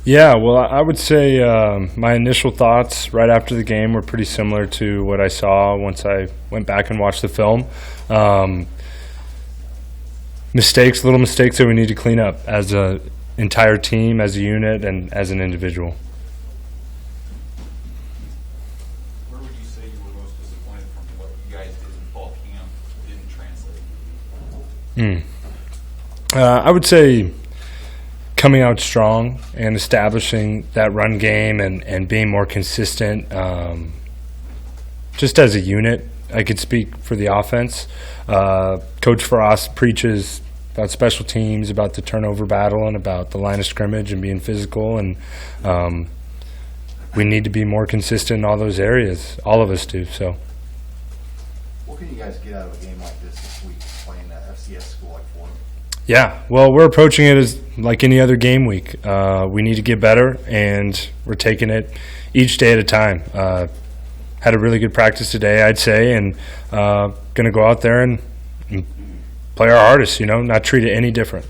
Yeah, well, I would say my initial thoughts right after the game were pretty similar to what I saw once I went back and watched the film. Little mistakes that we need to clean up as an entire team, as a unit, and as an individual. Where would you say you were most disappointed from what you guys did in fall camp didn't translate? I would say coming out strong and establishing that run game and being more consistent. Just as a unit, I could speak for the offense. Coach Frost preaches about special teams, about the turnover battle, and about the line of scrimmage and being physical. And we need to be more consistent in all those areas. All of us do. So, what can you guys get out of a game like this week, playing that FCS school like Fordham? Yeah, well, we're approaching it as like any other game week. We need to get better, and we're taking it each day at a time. Had a really good practice today, I'd say, and going to go out there and play our hardest, not treat it any different.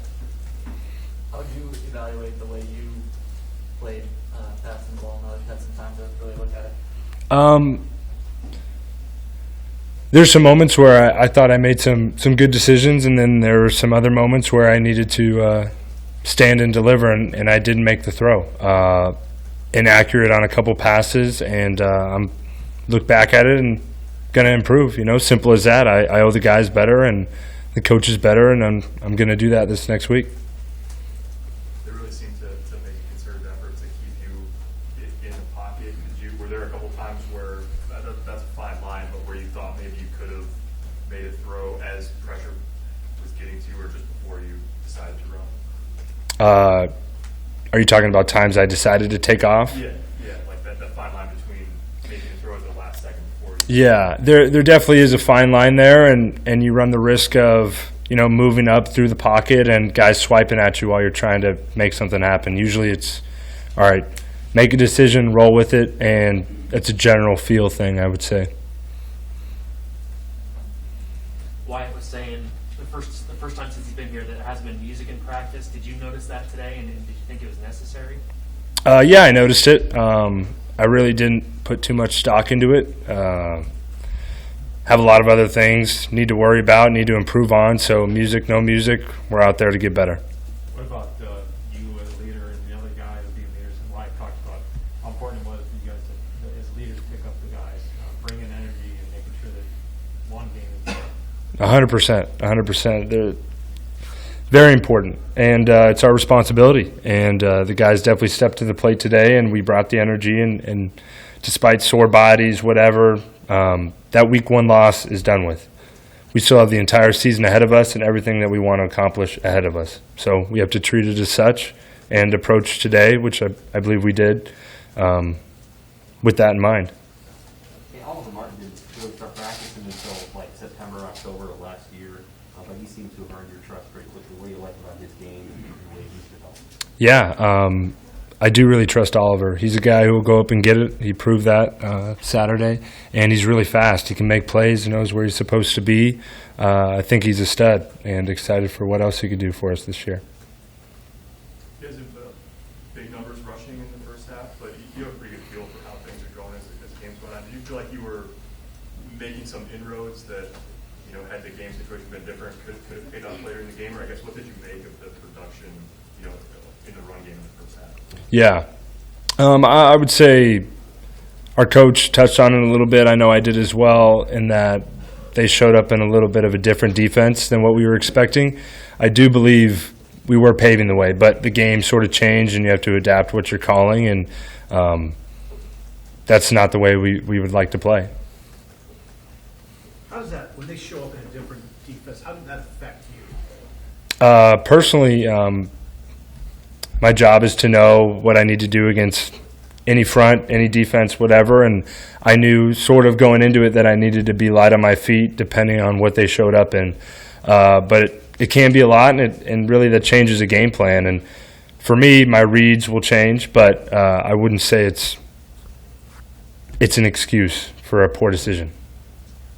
How would you evaluate the way you played passing the ball now that you've had some time to really look at it? There's some moments where I thought I made some good decisions, and then there were some other moments where I needed to stand and deliver, and I didn't make the throw. Inaccurate on a couple passes, and I'm look back at it and going to improve. Simple as that. I owe the guys better and the coaches better, and I'm going to do that this next week. They really seem to make a concerted effort to keep you in the pocket. Were there a couple times where that's a fine line, but where you thought maybe you could have made a throw as pressure was getting to you, or just before you decided to run? Are you talking about times I decided to take off? Yeah, like that fine line between making a throw at the last second before you. Yeah, there definitely is a fine line there, and you run the risk of moving up through the pocket and guys swiping at you while you're trying to make something happen. Usually it's, all right, make a decision, roll with it, and it's a general feel thing, I would say. Wyatt was saying the first time since he's been here that there hasn't been music in practice. Did you notice that today, and did you think it was necessary? Yeah, I noticed it. I really didn't put too much stock into it. Have a lot of other things need to worry about, need to improve on. So music, no music, we're out there to get better. What about you as a leader and the other guys being leaders? And Wyatt talked about how important it was for you guys to, as leaders, pick up the guys, bring in energy, and making sure that one game is better. 100%. They're very important, and it's our responsibility. And the guys definitely stepped to the plate today, and we brought the energy. And despite sore bodies, whatever, that week one loss is done with. We still have the entire season ahead of us and everything that we want to accomplish ahead of us. So we have to treat it as such and approach today, which I believe we did, with that in mind. Hey, Oliver Martin didn't really start practicing until like September, October of last year, but he seems to have earned your trust pretty quickly. What do you like about his game and the way he's developed? Yeah, I do really trust Oliver. He's a guy who will go up and get it. He proved that Saturday, and he's really fast. He can make plays. He knows where he's supposed to be. I think he's a stud, and excited for what else he could do for us this year. You guys have big numbers rushing in the first half, but you have a pretty good feel for how things are going as the game's going on. Did you feel like you were making some inroads that, had the game situation been different, could have paid off later in the game? Or I guess, what did you make of the production, in the run game in the first half? Yeah. I would say our coach touched on it a little bit. I know I did as well, in that they showed up in a little bit of a different defense than what we were expecting. I do believe we were paving the way, but the game sort of changed, and you have to adapt what you're calling, and that's not the way we would like to play. How does that, when they show up in a different defense, how did that affect you? Personally, my job is to know what I need to do against any front, any defense, whatever, and I knew sort of going into it that I needed to be light on my feet depending on what they showed up in. But it can be a lot, and really that changes a game plan. And for me, my reads will change, but I wouldn't say it's an excuse for a poor decision.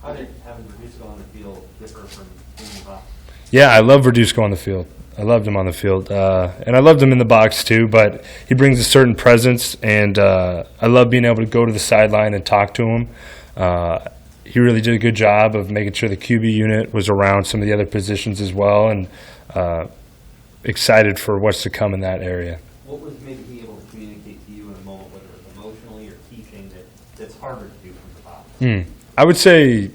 How did having Verduzco on the field differ from being off? Yeah, I love Verduzco on the field. I loved him on the field, and I loved him in the box too. But he brings a certain presence, and I love being able to go to the sideline and talk to him. He really did a good job of making sure the QB unit was around some of the other positions as well, and excited for what's to come in that area. What was maybe he able to communicate to you in a moment, whether it was emotionally or teaching, that's harder to do from the box? I would say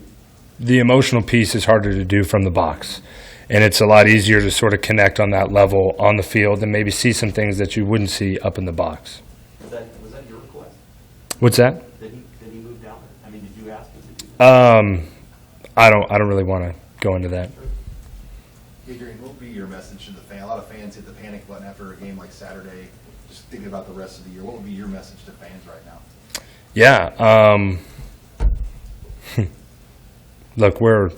the emotional piece is harder to do from the box, and it's a lot easier to sort of connect on that level on the field and maybe see some things that you wouldn't see up in the box. Was that your request? What's that? Did he move down there? I mean, did you ask him to do that? I don't really want to go into that. Adrian, what would be your message to the fan? A lot of fans hit the panic button after a game like Saturday, just thinking about the rest of the year. What would be your message to fans right now? Yeah. Look, we're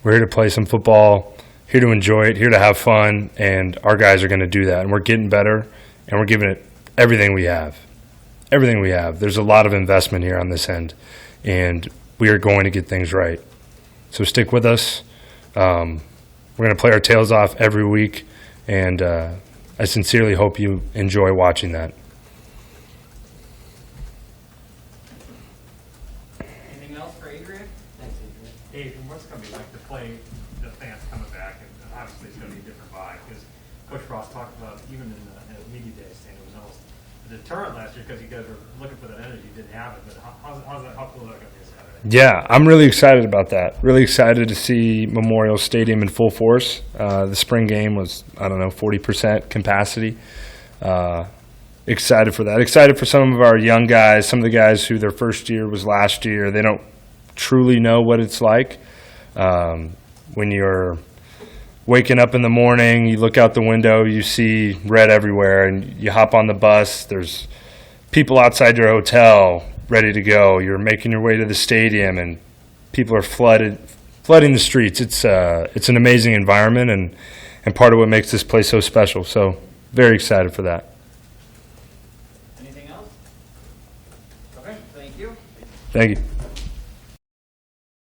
here to play some football, here to enjoy it, here to have fun, and our guys are going to do that. And we're getting better, and we're giving it everything we have. Everything we have. There's a lot of investment here on this end, and we are going to get things right. So stick with us. We're going to play our tails off every week, and I sincerely hope you enjoy watching that. Anything else for Adrian? Thanks, Adrian. Adrian, what's it going to be like to play the fans coming back? And obviously it's going to be a different vibe because Coach Ross talked about even in the media day stand, it was almost a deterrent last year because you guys were looking for that energy. You didn't have it. But how cool is that going to be Saturday? Yeah, I'm really excited about that. Really excited to see Memorial Stadium in full force. The spring game was, 40% capacity. Excited for that. Excited for some of our young guys, some of the guys who their first year was last year. They don't truly know what it's like. When you're waking up in the morning, you look out the window, you see red everywhere, and you hop on the bus. There's people outside your hotel ready to go. You're making your way to the stadium, and people are flooding the streets. It's an amazing environment, and part of what makes this place so special. So very excited for that. Anything else? Okay, thank you. Thank you.